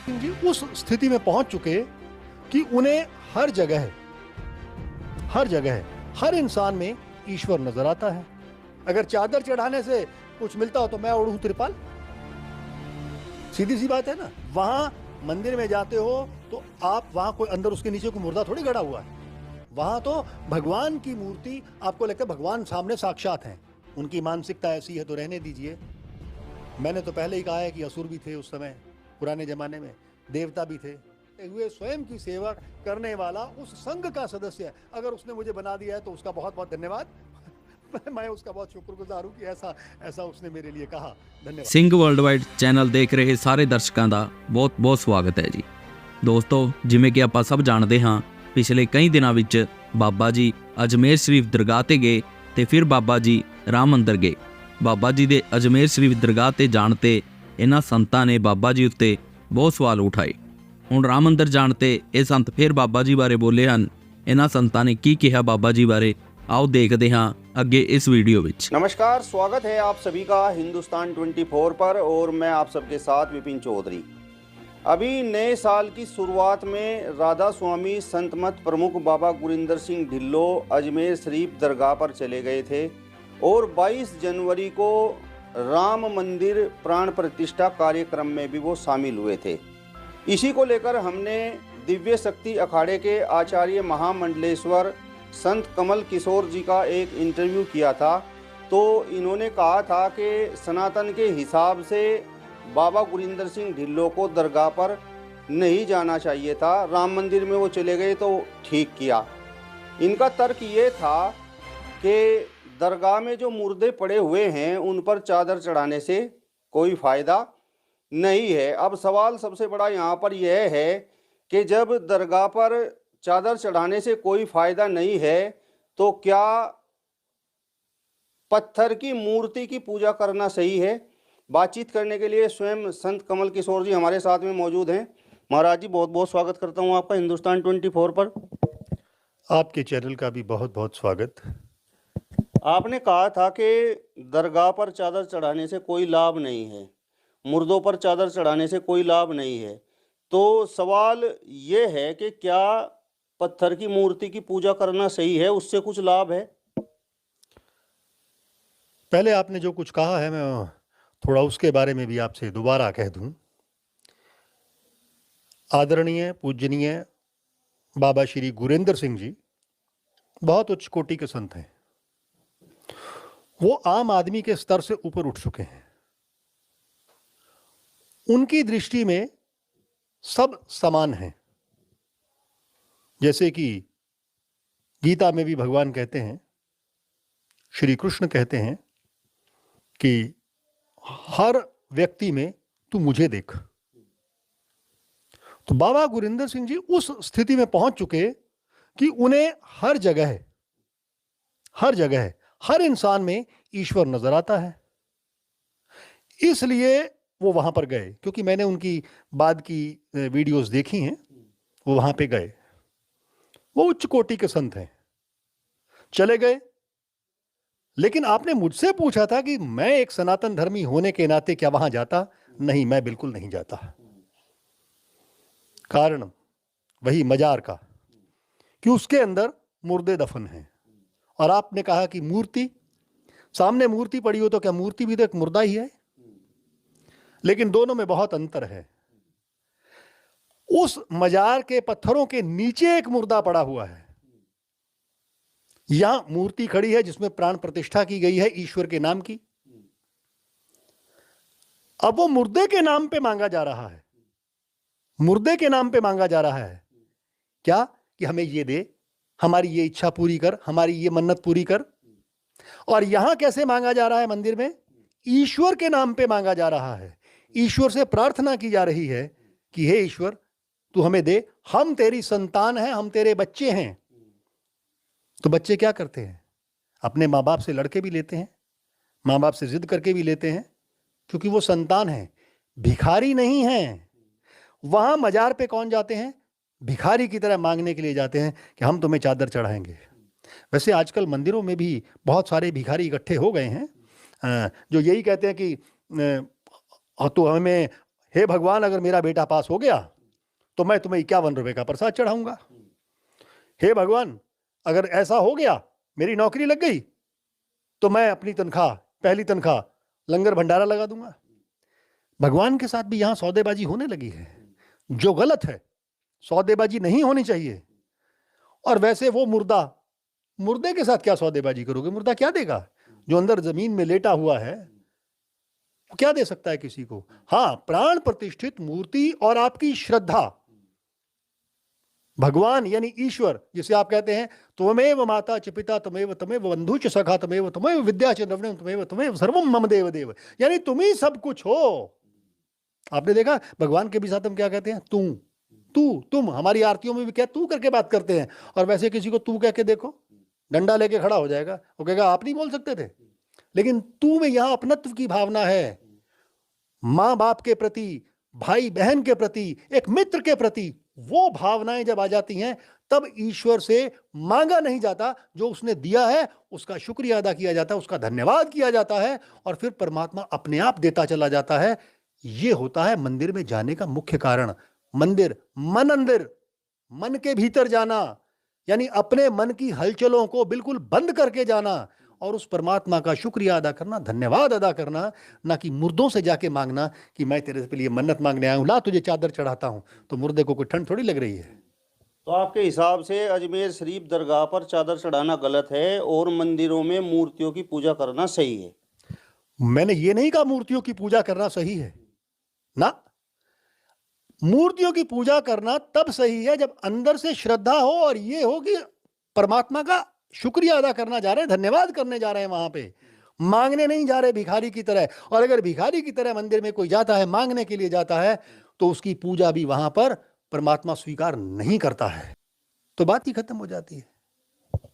सिंह जी उस स्थिति में पहुंच चुके कि उन्हें हर जगह हर इंसान में ईश्वर नजर आता है। अगर चादर चढ़ाने से कुछ मिलता हो तो मैं ओढ़ूं त्रिपाल, सीधी सी बात है ना। वहां मंदिर में जाते हो तो आप वहां कोई अंदर उसके नीचे कोई मुर्दा थोड़ी गड़ा हुआ है, वहां तो भगवान की मूर्ति, आपको लगता है भगवान सामने साक्षात हैं। उनकी मानसिकता ऐसी है तो रहने दीजिए। मैंने तो पहले ही कहा है कि असुर भी थे उस समय, पुराने जमाने में देवता भी थे। वे स्वयं की सेवा करने वाला उस संघ का सदस्य है। अगर उसने मुझे बना दिया है तो उसका बहुत बहुत धन्यवाद। मैं उसका बहुत शुक्रगुजार हूं कि ऐसा उसने मेरे लिए कहा। धन्यवाद। ਸਿੰਘ ਵਰਲਡਵਾਈਡ ਚੈਨਲ ਦੇਖ ਰਹੇ ਸਾਰੇ ਦਰਸ਼ਕਾਂ ਦਾ ਬਹੁਤ-ਬਹੁਤ ਸਵਾਗਤ ਹੈ ਜੀ। ਦੋਸਤੋ, ਜਿਵੇਂ ਕਿ ਆਪਾਂ ਸਭ ਜਾਣਦੇ ਹਾਂ, ਪਿਛਲੇ ਕਈ ਦਿਨਾਂ ਵਿੱਚ ਬਾਬਾ ਜੀ ਅਜਮੇਰ ਸ਼ਰੀਫ ਦਰਗਾਹ ਤੇ ਗਏ ਤੇ ਫਿਰ ਬਾਬਾ ਜੀ ਰਾਮ ਮੰਦਰ ਗਏ। ਬਾਬਾ ਜੀ ਦੇ ਅਜਮੇਰ ਸ਼ਰੀਫ ਦਰਗਾਹ ਤੇ ਜਾਣ ਤੇ ਇਹਨਾਂ ਸੰਤਾਂ ਨੇ ਬਾਬਾ ਜੀ ਉੱਤੇ ਬਹੁਤ ਸਵਾਲ ਉਠਾਏ। ਹੁਣ ਰਾਮ ਮੰਦਰ ਜਾਣ ਤੇ ਇਹ ਸੰਤ ਫਿਰ ਬਾਬਾ ਜੀ ਬਾਰੇ ਬੋਲੇ ਹਨ। ਇਹਨਾਂ ਸੰਤਾਂ ਨੇ ਕੀ ਕਿਹਾ ਬਾਬਾ ਜੀ ਬਾਰੇ, आओ देखते हाँ अगे इस वीडियो विच। नमस्कार, स्वागत है आप सभी का हिंदुस्तान 24 पर और मैं आप सबके साथ विपिन चौधरी। अभी नए साल की शुरुआत में राधा स्वामी संत मत प्रमुख बाबा गुरिंदर सिंह ढिल्लो अजमेर शरीफ दरगाह पर चले गए थे और 22 जनवरी को राम मंदिर प्राण प्रतिष्ठा कार्यक्रम में भी वो शामिल हुए थे। इसी को लेकर हमने दिव्य शक्ति अखाड़े के आचार्य महामंडलेश्वर संत कमल किशोर जी का एक इंटरव्यू किया था। तो इन्होंने कहा था कि सनातन के हिसाब से बाबा गुरिंदर सिंह ढिल्लो को दरगाह पर नहीं जाना चाहिए था, राम मंदिर में वो चले गए तो ठीक किया। इनका तर्क ये था कि दरगाह में जो मुर्दे पड़े हुए हैं उन पर चादर चढ़ाने से कोई फ़ायदा नहीं है। अब सवाल सबसे बड़ा यहाँ पर यह है कि जब दरगाह पर चादर चढ़ाने से कोई फ़ायदा नहीं है तो क्या पत्थर की मूर्ति की पूजा करना सही है? बातचीत करने के लिए स्वयं संत कमल किशोर जी हमारे साथ में मौजूद हैं। महाराज जी, बहुत बहुत स्वागत करता हूं आपका हिंदुस्तान 24 पर। आपके चैनल का भी बहुत बहुत स्वागत। आपने कहा था कि दरगाह पर चादर चढ़ाने से कोई लाभ नहीं है, मुर्दों पर चादर चढ़ाने से कोई लाभ नहीं है। तो सवाल ये है कि क्या पत्थर की मूर्ति की पूजा करना सही है, उससे कुछ लाभ है? पहले आपने जो कुछ कहा है मैं थोड़ा उसके बारे में भी आपसे दोबारा कह दूं। आदरणीय पूजनीय बाबा श्री गुरिंदर सिंह जी बहुत उच्च कोटि के संत हैं। वो आम आदमी के स्तर से ऊपर उठ चुके हैं। उनकी दृष्टि में सब समान हैं। जैसे कि गीता में भी भगवान कहते हैं, श्री कृष्ण कहते हैं कि हर व्यक्ति में तू मुझे देख। तो बाबा गुरिंदर सिंह जी उस स्थिति में पहुंच चुके कि उन्हें हर जगह हर इंसान में ईश्वर नजर आता है। इसलिए वो वहां पर गए, क्योंकि मैंने उनकी बाद की वीडियोस देखी हैं। वो वहां पे गए, वो उच्च कोटि के संत हैं, चले गए। लेकिन आपने मुझसे पूछा था कि मैं एक सनातन धर्मी होने के नाते क्या वहां जाता? नहीं, मैं बिल्कुल नहीं जाता। कारण वही मजार का कि उसके अंदर मुर्दे दफन हैं। और आपने कहा कि मूर्ति, सामने मूर्ति पड़ी हो तो क्या मूर्ति भी तो एक मुर्दा ही है? लेकिन दोनों में बहुत अंतर है। उस मजार के पत्थरों के नीचे एक मुर्दा पड़ा हुआ है, यहां मूर्ति खड़ी है जिसमें प्राण प्रतिष्ठा की गई है ईश्वर के नाम की। अब वो मुर्दे के नाम पे मांगा जा रहा है, मुर्दे के नाम पे मांगा जा रहा है क्या? कि हमें ये दे, हमारी ये इच्छा पूरी कर, हमारी ये मन्नत पूरी कर। और यहां कैसे मांगा जा रहा है? मंदिर में ईश्वर के नाम पे मांगा जा रहा है। ईश्वर से प्रार्थना की जा रही है कि हे ईश्वर, तू हमें दे, हम तेरी संतान हैं, हम तेरे बच्चे हैं। तो बच्चे क्या करते हैं? अपने माँ बाप से लड़के भी लेते हैं, माँ बाप से जिद करके भी लेते हैं, क्योंकि वो संतान हैं, भिखारी नहीं हैं। वहां मजार पे कौन जाते हैं? भिखारी की तरह मांगने के लिए जाते हैं कि हम तुम्हें चादर चढ़ाएंगे। वैसे आजकल मंदिरों में भी बहुत सारे भिखारी इकट्ठे हो गए हैं जो यही कहते हैं कि तो हमें हे भगवान, अगर मेरा बेटा पास हो गया तो मैं तुम्हें 51 रुपए का प्रसाद चढ़ाऊंगा। हे भगवान, अगर ऐसा हो गया, मेरी नौकरी लग गई, तो मैं अपनी तनख्वाह, पहली तनख्वाह लंगर भंडारा लगा दूंगा। भगवान के साथ भी यहां सौदेबाजी होने लगी है, जो गलत है। सौदेबाजी नहीं होनी चाहिए। और वैसे वो मुर्दे के साथ क्या सौदेबाजी करोगे? मुर्दा क्या देगा? जो अंदर जमीन में लेटा हुआ है, वो क्या दे सकता है किसी को? हाँ, प्राण प्रतिष्ठित मूर्ति और आपकी श्रद्धा, भगवान यानी ईश्वर, जिसे आप कहते हैं त्वमेव माता च पिता तमेव तमेव बंधु च सखा तमेव तमेव विद्या च द्रविणम तमेव तमेव सर्वम मम देव देव, यानी तुम ही सब कुछ हो। आपने देखा भगवान के भी साथ हम क्या कहते हैं? तू तुम। हमारी आरतियों में भी क्या तू करके बात करते हैं, और वैसे किसी को तू कह के देखो, डंडा लेके खड़ा हो जाएगा, वो कहेगा आप नहीं बोल सकते थे। लेकिन तू में यहां अपनत्व की भावना है, मां बाप के प्रति, भाई बहन के प्रति, एक मित्र के प्रति। वो भावनाएं जब आ जाती हैं, तब ईश्वर से मांगा नहीं जाता, जो उसने दिया है उसका शुक्रिया अदा किया जाता है, उसका धन्यवाद किया जाता है, और फिर परमात्मा अपने आप देता चला जाता है। ये होता है मंदिर में जाने का मुख्य कारण। मंदिर, मन के भीतर जाना, यानी अपने मन की हलचलों को बिल्कुल बंद करके जाना, और उस परमात्मा का शुक्रिया अदा करना, धन्यवाद अदा करना, ना कि मुर्दों से जाके मांगना कि मैं तेरे लिए मन्नत मांगने आया हूं, ला तुझे चादर चढ़ाता हूं। तो मुर्दे को कोई ठंड थोड़ी लग रही है। तो आपके हिसाब से अजमेर शरीफ दरगाह पर चादर चढ़ाना गलत है और मंदिरों में मूर्तियों की पूजा करना सही है? मैंने ये नहीं कहा मूर्तियों की पूजा करना सही है ना। मूर्तियों की पूजा करना तब सही है जब अंदर से श्रद्धा हो, और ये हो कि परमात्मा का शुक्रिया अदा करना जा रहे हैं, धन्यवाद करने जा रहे हैं, वहां पे मांगने नहीं जा रहे भिखारी की तरह। और अगर भिखारी की तरह मंदिर में कोई जाता है, मांगने के लिए जाता है, तो उसकी पूजा भी वहां पर परमात्मा स्वीकार नहीं करता है, तो बात ही खत्म हो जाती है।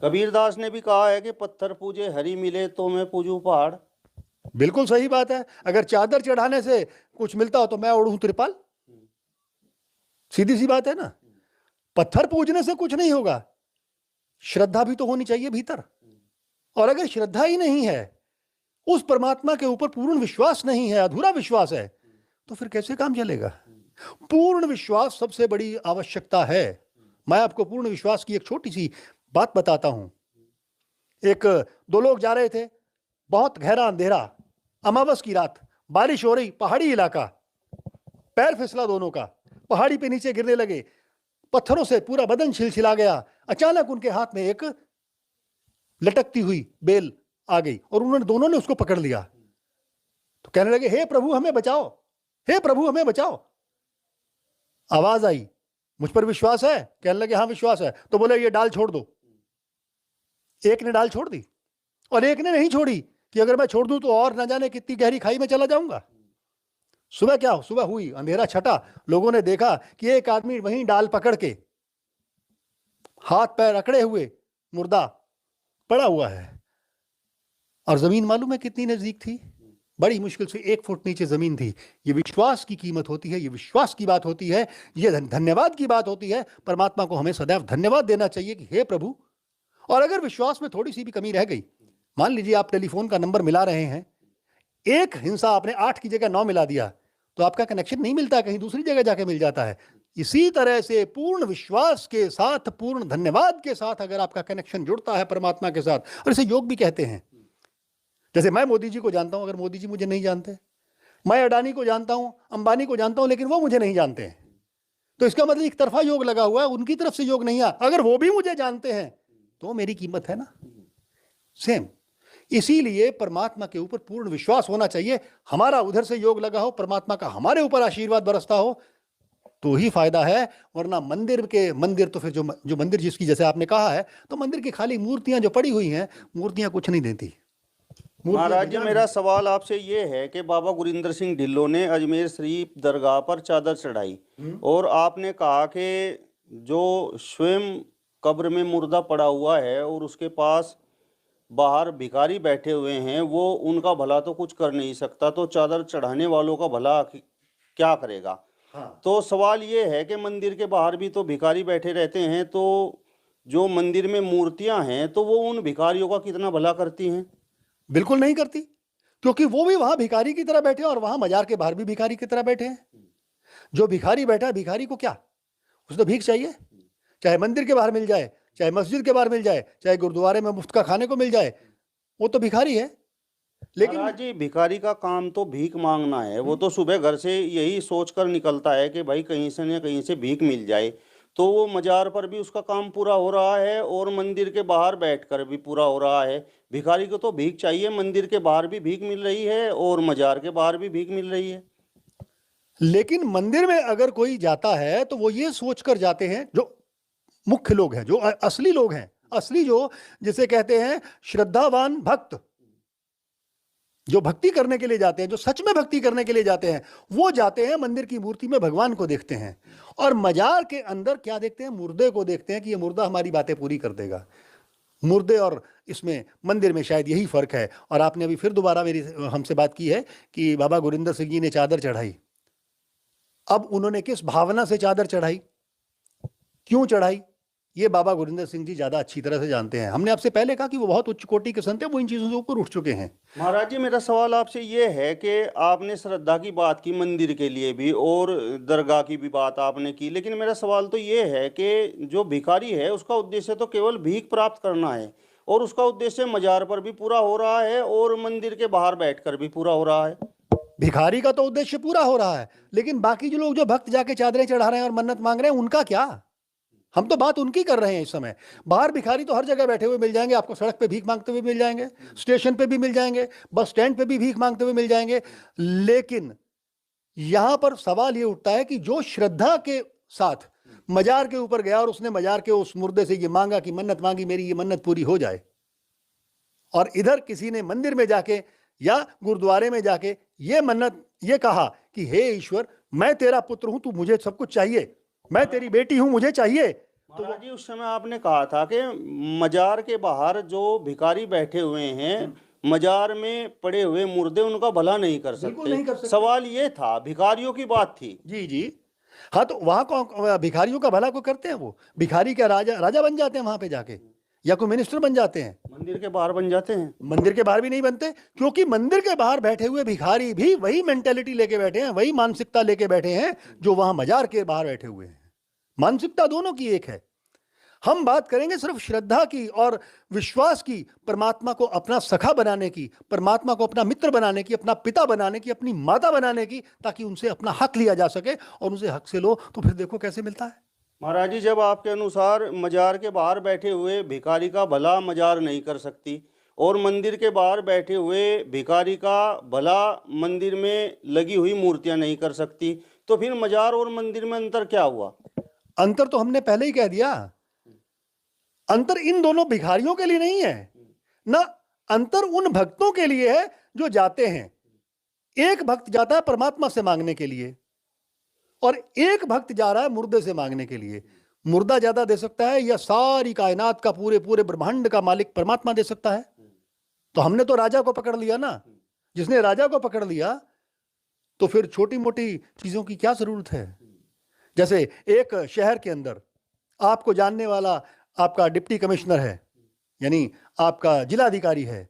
कबीरदास ने भी कहा है कि पत्थर पूजे हरि मिले तो मैं पूजूं पहाड़। बिल्कुल सही बात है। अगर चादर चढ़ाने से कुछ मिलता हो तो मैं ओढ़ूं त्रिपाल, सीधी सी बात है ना। पत्थर पूजने से कुछ नहीं होगा, श्रद्धा भी तो होनी चाहिए भीतर। और अगर श्रद्धा ही नहीं है, उस परमात्मा के ऊपर पूर्ण विश्वास नहीं है, अधूरा विश्वास है, तो फिर कैसे काम चलेगा? पूर्ण विश्वास सबसे बड़ी आवश्यकता है। मैं आपको पूर्ण विश्वास की एक छोटी सी बात बताता हूं। दो लोग जा रहे थे, बहुत गहरा अंधेरा, अमावस की रात, बारिश हो रही, पहाड़ी इलाका, पैर फिसला दोनों का, पहाड़ी पे नीचे गिरने लगे, पत्थरों से पूरा बदन छिलछिला गया। अचानक उनके हाथ में एक लटकती हुई बेल आ गई, और उन्होंने दोनों ने उसको पकड़ लिया। तो कहने लगे, हे प्रभु हमें बचाओ, हे प्रभु हमें बचाओ। आवाज आई, मुझ पर विश्वास है? कहने लगे, हाँ विश्वास है। तो बोले, ये डाल छोड़ दो। एक ने डाल छोड़ दी, और एक ने नहीं छोड़ी कि अगर मैं छोड़ दूं तो और न जाने कितनी गहरी खाई में चला जाऊंगा। सुबह हुई, अंधेरा छटा, लोगों ने देखा कि एक आदमी वहीं डाल पकड़ के, हाथ पैर अकड़े हुए, मुर्दा पड़ा हुआ है। और जमीन मालूम है कितनी नजदीक थी? बड़ी मुश्किल से 1 फुट नीचे जमीन थी। ये विश्वास की कीमत होती है, ये विश्वास की बात होती है, ये धन्यवाद की बात होती है। परमात्मा को हमें सदैव धन्यवाद देना चाहिए कि हे प्रभु। और अगर विश्वास में थोड़ी सी भी कमी रह गई, मान लीजिए आप टेलीफोन का नंबर मिला रहे हैं, एक हिंसा आपने 8 की जगह 9 मिला दिया, तो आपका कनेक्शन नहीं मिलता, कहीं दूसरी जगह जाके मिल जाता है। इसी तरह से पूर्ण विश्वास के साथ, पूर्ण धन्यवाद के साथ अगर आपका कनेक्शन जुड़ता है परमात्मा के साथ, और इसे योग भी कहते हैं। जैसे मैं मोदी जी को जानता हूं, अगर मोदी जी मुझे नहीं जानते, मैं अडानी को जानता हूं, अंबानी को जानता हूं, लेकिन वो मुझे नहीं जानते हैं, तो इसका मतलब एक तरफा योग लगा हुआ है, उनकी तरफ से योग नहीं है। अगर वो भी मुझे जानते हैं तो मेरी कीमत है ना। सेम इसीलिए परमात्मा के ऊपर पूर्ण विश्वास होना चाहिए। हमारा उधर से योग लगा हो, परमात्मा का हमारे ऊपर आशीर्वाद बरसता हो, तो ही फायदा है। वरना मंदिर तो फिर जो मंदिर जिसकी, जैसे आपने कहा है, तो मंदिर की खाली मूर्तियां जो पड़ी हुई हैं, मूर्तियां कुछ नहीं देती। महाराज जी, मेरा सवाल आपसे ये है कि बाबा गुरिंदर सिंह ढिल्लों ने अजमेर शरीफ दरगाह पर चादर चढ़ाई, और आपने कहा कि जो स्वयं कब्र में मुर्दा पड़ा हुआ है और उसके पास बाहर भिखारी बैठे हुए हैं, वो उनका भला तो कुछ कर नहीं सकता, तो चादर चढ़ाने वालों का भला क्या करेगा? हाँ। तो सवाल ये है कि मंदिर के बाहर भी तो भिखारी बैठे रहते हैं, तो जो मंदिर में मूर्तियां हैं तो वो उन भिखारियों का कितना भला करती हैं? बिल्कुल नहीं करती, क्योंकि वो भी वहां भिखारी की तरह बैठे हैं और वहां मजार के बाहर भी भिखारी की तरह बैठे हैं। जो भिखारी बैठा है, भिखारी को क्या, उसे तो भीख चाहिए, चाहे मंदिर के बाहर मिल जाए, चाहे मस्जिद के बाहर मिल जाए, चाहे गुरुद्वारे में मुफ्त का खाने को मिल जाए, वो तो भिखारी है। लेकिन महाराज जी, भिखारी का काम तो भीख मांगना है। वो तो सुबह घर से यही सोचकर निकलता है कि भाई कहीं से न कहीं से भीख मिल जाए, तो वो मजार पर भी उसका काम पूरा हो रहा है और मंदिर के बाहर बैठकर भी पूरा हो रहा है। भिखारी को तो भीख चाहिए, मंदिर के बाहर भी भीख मिल रही है और मजार के बाहर भी भीख मिल रही है। लेकिन मंदिर में अगर कोई जाता है तो वो ये सोचकर जाते हैं, जो मुख्य लोग हैं, जो असली लोग हैं, असली जो जिसे कहते हैं श्रद्धावान भक्त, जो भक्ति करने के लिए जाते हैं, जो सच में भक्ति करने के लिए जाते हैं, वो जाते हैं मंदिर की मूर्ति में भगवान को देखते हैं, और मजार के अंदर क्या देखते हैं, मुर्दे को देखते हैं कि ये मुर्दा हमारी बातें पूरी कर देगा। मुर्दे और इसमें मंदिर में शायद यही फर्क है। और आपने अभी फिर दोबारा मेरी हमसे बात की है कि बाबा गुरिंदर सिंह जी ने चादर चढ़ाई। अब उन्होंने किस भावना से चादर चढ़ाई, क्यों चढ़ाई, ये बाबा गुरिंदर सिंह जी ज्यादा अच्छी तरह से जानते हैं। हमने आपसे पहले कहा कि वो बहुत उच्च कोटि के संत हैं, वो इन चीजों से ऊपर उठ चुके हैं। महाराज जी, मेरा सवाल आपसे ये है कि आपने श्रद्धा की बात की मंदिर के लिए भी और दरगाह की भी बात आपने की, लेकिन मेरा सवाल तो ये है कि जो भिखारी है उसका उद्देश्य तो केवल भीख प्राप्त करना है, और उसका उद्देश्य मजार पर भी पूरा हो रहा है और मंदिर के बाहर बैठकर भी पूरा हो रहा है। भिखारी का तो उद्देश्य पूरा हो रहा है, लेकिन बाकी जो लोग जो भक्त जाके चादरें चढ़ा रहे हैं और मन्नत मांग रहे हैं, उनका क्या? हम तो बात उनकी कर रहे हैं इस समय। बाहर भिखारी तो हर जगह बैठे हुए मिल जाएंगे आपको, सड़क पे भीख मांगते हुए मिल जाएंगे, स्टेशन पे भी मिल जाएंगे, बस स्टैंड पे भी भीख मांगते हुए मिल जाएंगे। लेकिन यहां पर सवाल ये उठता है कि जो श्रद्धा के साथ मजार के ऊपर गया और उसने मजार के उस मुर्दे से ये मांगा कि मन्नत मांगी, मेरी ये मन्नत पूरी हो जाए, और इधर किसी ने मंदिर में जाके या गुरुद्वारे में जाके ये मन्नत ये कहा कि हे ईश्वर, मैं तेरा पुत्र हूं, तू मुझे सब कुछ चाहिए, मैं तेरी बेटी हूं, मुझे चाहिए। तो महाराज जी, उस समय आपने कहा था कि मजार के बाहर जो भिखारी बैठे हुए हैं, मजार में पड़े हुए मुर्दे उनका भला नहीं कर बिल्कुल नहीं कर सकते। सकते। सवाल ये था, भिखारियों की बात थी। जी जी, हाँ, तो वहां कौन भिखारियों का भला को करते हैं? वो भिखारी क्या राजा बन जाते हैं वहां पे जाके, या कोई मिनिस्टर बन जाते हैं? मंदिर के बाहर बन जाते हैं। मंदिर के बाहर भी नहीं बनते, क्योंकि मंदिर के बाहर बैठे हुए भिखारी भी वही मेंटेलिटी लेके बैठे हैं, वही मानसिकता लेके बैठे हैं जो वहां मजार के बाहर बैठे हुए हैं। मानसिकता दोनों की एक है। हम बात करेंगे सिर्फ श्रद्धा की और विश्वास की, परमात्मा को अपना सखा बनाने की, परमात्मा को अपना मित्र बनाने की, अपना पिता बनाने की, अपनी माता बनाने की, ताकि उनसे अपना हक लिया जा सके, और उनसे हक से लो तो फिर देखो कैसे मिलता है। महाराज जी, जब आपके अनुसार मजार के बाहर बैठे हुए भिखारी का भला मजार नहीं कर सकती और मंदिर के बाहर बैठे हुए भिखारी का भला मंदिर में लगी हुई मूर्तियां नहीं कर सकती, तो फिर मजार और मंदिर में अंतर क्या हुआ? अंतर तो हमने पहले ही कह दिया। अंतर इन दोनों भिखारियों के लिए नहीं है ना, अंतर उन भक्तों के लिए है जो जाते हैं। एक भक्त जाता है परमात्मा से मांगने के लिए, और एक भक्त जा रहा है मुर्दे से मांगने के लिए। मुर्दा ज्यादा दे सकता है या सारी कायनात का, पूरे पूरे ब्रह्मांड का मालिक परमात्मा दे सकता है? तो हमने तो राजा को पकड़ लिया ना। जिसने राजा को पकड़ लिया तो फिर छोटी मोटी चीजों की क्या जरूरत है? जैसे एक शहर के अंदर आपको जानने वाला आपका डिप्टी कमिश्नर है, यानी आपका जिलाधिकारी है,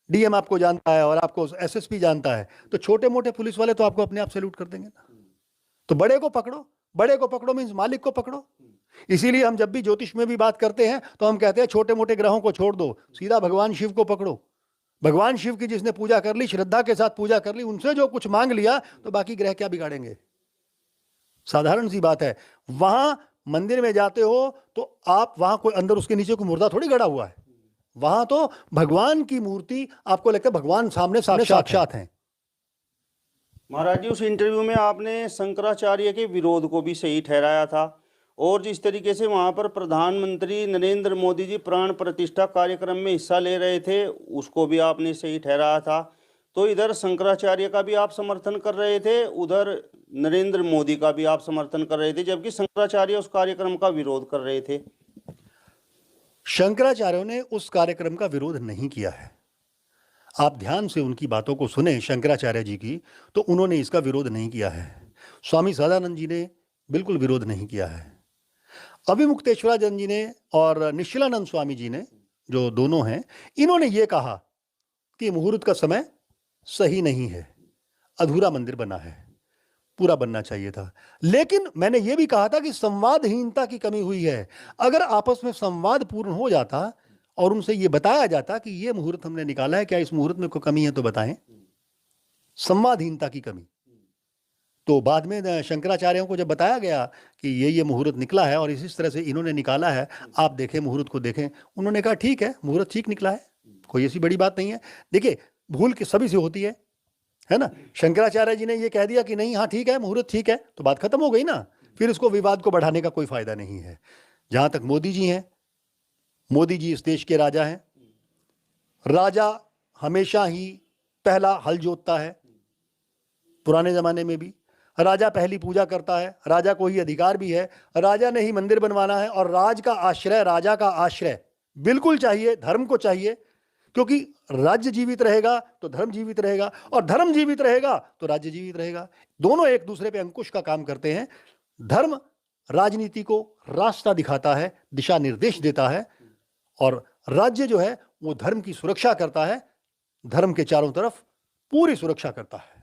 डीएम आपको जानता है और आपको एसएसपी जानता है, तो छोटे मोटे पुलिस वाले तो आपको अपने आप सैल्यूट कर देंगे ना। तो बड़े को पकड़ो, बड़े को पकड़ो मीन्स मालिक को पकड़ो। इसीलिए हम जब भी ज्योतिष में भी बात करते हैं तो हम कहते हैं छोटे मोटे ग्रहों को छोड़ दो, सीधा भगवान शिव को पकड़ो। भगवान शिव की जिसने पूजा कर ली, श्रद्धा के साथ पूजा कर ली, उनसे जो कुछ मांग लिया तो बाकी ग्रह क्या बिगाड़ेंगे? साधारण सी बात है। वहां मंदिर में जाते हो तो आप वहां कोई अंदर उसके नीचे कोई मुर्दा थोड़ी गड़ा हुआ है, वहां तो भगवान की मूर्ति, आपको लगता है भगवान सामने साक्षात हैं। महाराज जी, उस इंटरव्यू में आपने शंकराचार्य के विरोध को भी सही ठहराया था, और जिस तरीके से वहां पर प्रधानमंत्री नरेंद्र मोदी जी प्राण प्रतिष्ठा कार्यक्रम में हिस्सा ले रहे थे उसको भी आपने सही ठहराया था। तो इधर शंकराचार्य का भी आप समर्थन कर रहे थे, उधर नरेंद्र मोदी का भी आप समर्थन कर रहे थे, जबकि शंकराचार्य उस कार्यक्रम का विरोध कर रहे थे। शंकराचार्यों ने उस कार्यक्रम का विरोध नहीं किया है। आप ध्यान से उनकी बातों को सुने शंकराचार्य जी की, तो उन्होंने इसका विरोध नहीं किया है। स्वामी सदानंद जी ने बिल्कुल विरोध नहीं किया है। अभिमुक्तेश्वरानंद जी ने और निश्चलानंद स्वामी जी ने, जो दोनों हैं, इन्होंने ये कहा कि मुहूर्त का समय सही नहीं है, अधूरा मंदिर बना है। पूरा बनना चाहिए था। लेकिन मैंने ये भी कहा था कि संवादहीनता की कमी हुई है। अगर आपस में संवाद पूर्ण हो जाता और उनसे ये बताया जाता कि ये मुहूर्त हमने निकाला है, क्या इस मुहूर्त में कोई कमी है तो बताएं, संवादहीनता की कमी। तो बाद में शंकराचार्यों को जब बताया गया कि ये मुहूर्त निकला है और इस तरह से इन्होंने निकाला है, आप देखें मुहूर्त को देखें, उन्होंने कहा ठीक है, मुहूर्त ठीक निकला है, कोई ऐसी बड़ी बात नहीं है। देखिए, भूल कि सभी से होती है ना। शंकराचार्य जी ने ये कह दिया कि नहीं, हाँ ठीक है, मुहूर्त ठीक है, तो बात खत्म हो गई ना। फिर इसको विवाद को बढ़ाने का कोई फायदा नहीं है। जहां तक मोदी जी हैं, मोदी जी इस देश के राजा हैं। राजा हमेशा ही पहला हल जोतता है। पुराने जमाने में भी राजा पहली पूजा करता है, राजा को ही अधिकार भी है, राजा ने ही मंदिर बनवाना है। और राज का आश्रय, राजा का आश्रय बिल्कुल चाहिए, धर्म को चाहिए, क्योंकि राज्य जीवित रहेगा तो धर्म जीवित रहेगा, और धर्म जीवित रहेगा तो राज्य जीवित रहेगा। दोनों एक दूसरे पे अंकुश का काम करते हैं। धर्म राजनीति को रास्ता दिखाता है, दिशा निर्देश देता है, और राज्य जो है वो धर्म की सुरक्षा करता है, धर्म के चारों तरफ पूरी सुरक्षा करता है।